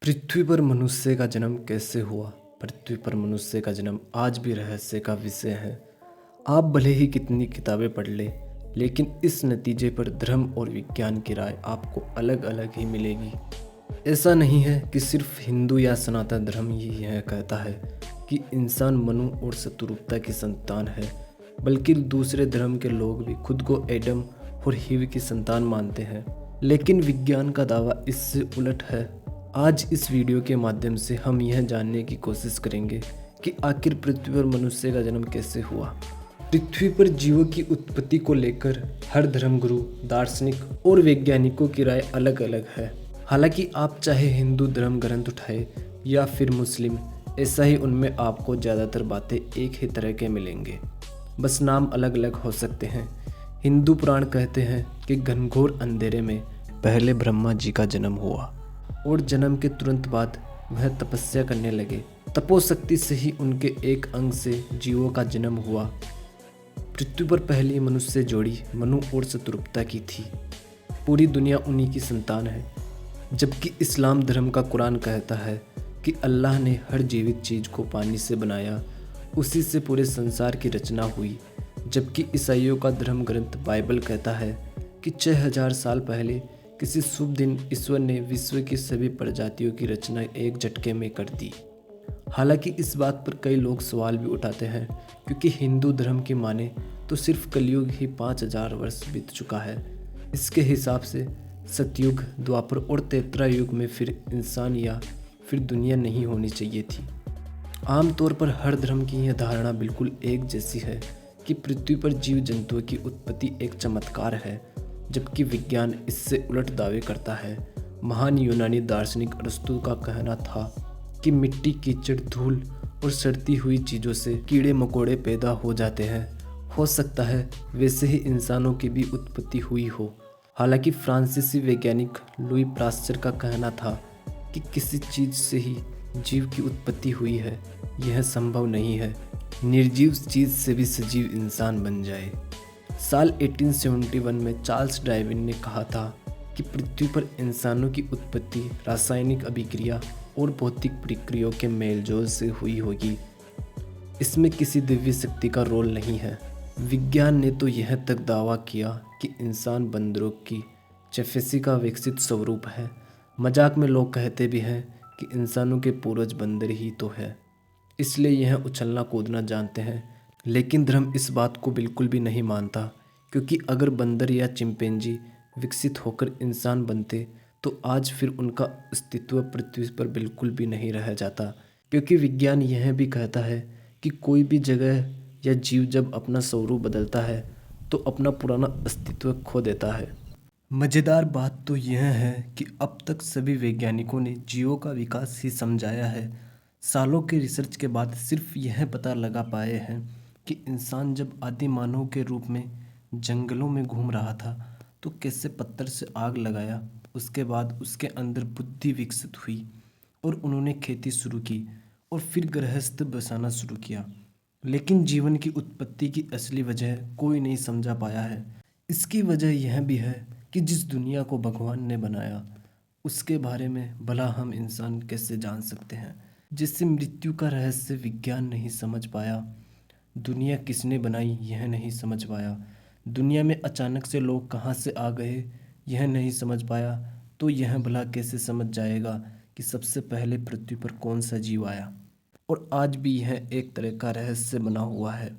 पृथ्वी पर मनुष्य का जन्म कैसे हुआ? पृथ्वी पर मनुष्य का जन्म आज भी रहस्य का विषय है। आप भले ही कितनी किताबें पढ़ लें, लेकिन इस नतीजे पर धर्म और विज्ञान की राय आपको अलग अलग ही मिलेगी। ऐसा नहीं है कि सिर्फ हिंदू या सनातन धर्म ही यह कहता है कि इंसान मनु और शत्रुता की संतान है, बल्कि दूसरे धर्म के लोग भी खुद को एडम और हीव की संतान मानते हैं। लेकिन विज्ञान का दावा इससे उलट है। आज इस वीडियो के माध्यम से हम यह जानने की कोशिश करेंगे कि आखिर पृथ्वी पर मनुष्य का जन्म कैसे हुआ। पृथ्वी पर जीवों की उत्पत्ति को लेकर हर धर्मगुरु, दार्शनिक और वैज्ञानिकों की राय अलग अलग है। हालांकि आप चाहे हिंदू धर्म ग्रंथ उठाए या फिर मुस्लिम, ऐसा ही उनमें आपको ज़्यादातर बातें एक ही तरह के मिलेंगे, बस नाम अलग अलग हो सकते हैं। हिंदू पुराण कहते हैं कि घनघोर अंधेरे में पहले ब्रह्मा जी का जन्म हुआ और जन्म के तुरंत बाद वह तपस्या करने लगे। तपोशक्ति से ही उनके एक अंग से जीवों का जन्म हुआ। पृथ्वी पर पहली मनुष्य जोड़ी मनु और शत्रुघ्न की थी। पूरी दुनिया उन्हीं की संतान है। जबकि इस्लाम धर्म का कुरान कहता है कि अल्लाह ने हर जीवित चीज़ को पानी से बनाया, उसी से पूरे संसार की रचना हुई। जबकि ईसाइयों का धर्म ग्रंथ बाइबल कहता है कि 6000 साल पहले किसी शुभ दिन ईश्वर ने विश्व की सभी प्रजातियों की रचना एक झटके में कर दी। हालांकि इस बात पर कई लोग सवाल भी उठाते हैं, क्योंकि हिंदू धर्म की माने तो सिर्फ कलयुग ही 5000 वर्ष बीत चुका है। इसके हिसाब से सतयुग, द्वापर और त्रेता युग में फिर इंसान या फिर दुनिया नहीं होनी चाहिए थी। आमतौर पर हर धर्म की यह धारणा बिल्कुल एक जैसी है कि पृथ्वी पर जीव जंतुओं की उत्पत्ति एक चमत्कार है, जबकि विज्ञान इससे उलट दावे करता है। महान यूनानी दार्शनिक अरस्तु का कहना था कि मिट्टी, कीचड़, धूल और सड़ती हुई चीज़ों से कीड़े मकोड़े पैदा हो जाते हैं। हो सकता है वैसे ही इंसानों की भी उत्पत्ति हुई हो। हालांकि फ्रांसीसी वैज्ञानिक लुई पास्चर का कहना था कि किसी चीज़ से ही जीव की उत्पत्ति हुई है, यह संभव नहीं है। निर्जीव चीज़ से भी सजीव इंसान बन जाए। साल 1871 में चार्ल्स डार्विन ने कहा था कि पृथ्वी पर इंसानों की उत्पत्ति रासायनिक अभिक्रिया और भौतिक प्रक्रियाओं के मेलजोल से हुई होगी। इसमें किसी दिव्य शक्ति का रोल नहीं है। विज्ञान ने तो यह तक दावा किया कि इंसान बंदरों की चेफेसी का विकसित स्वरूप है। मजाक में लोग कहते भी हैं कि इंसानों के पूर्वज बंदर ही तो है, इसलिए यह उछलना कूदना जानते हैं। लेकिन धर्म इस बात को बिल्कुल भी नहीं मानता, क्योंकि अगर बंदर या चिंपैंजी विकसित होकर इंसान बनते तो आज फिर उनका अस्तित्व पृथ्वी पर बिल्कुल भी नहीं रह जाता। क्योंकि विज्ञान यह भी कहता है कि कोई भी जगह या जीव जब अपना स्वरूप बदलता है तो अपना पुराना अस्तित्व खो देता है। मज़ेदार बात तो यह है कि अब तक सभी वैज्ञानिकों ने जीवों का विकास ही समझाया है। सालों के रिसर्च के बाद सिर्फ यह पता लगा पाए हैं कि इंसान जब आदि मानव के रूप में जंगलों में घूम रहा था तो कैसे पत्थर से आग लगाया। उसके बाद उसके अंदर बुद्धि विकसित हुई और उन्होंने खेती शुरू की और फिर गृहस्थ बसाना शुरू किया। लेकिन जीवन की उत्पत्ति की असली वजह कोई नहीं समझा पाया है। इसकी वजह यह भी है कि जिस दुनिया को भगवान ने बनाया उसके बारे में भला हम इंसान कैसे जान सकते हैं। जिससे मृत्यु का रहस्य विज्ञान नहीं समझ पाया। दुनिया किसने बनाई यह नहीं समझ पाया। दुनिया में अचानक से लोग कहाँ से आ गए यह नहीं समझ पाया, तो यह भला कैसे समझ जाएगा कि सबसे पहले पृथ्वी पर कौन सा जीव आया। और आज भी यह एक तरह का रहस्य बना हुआ है।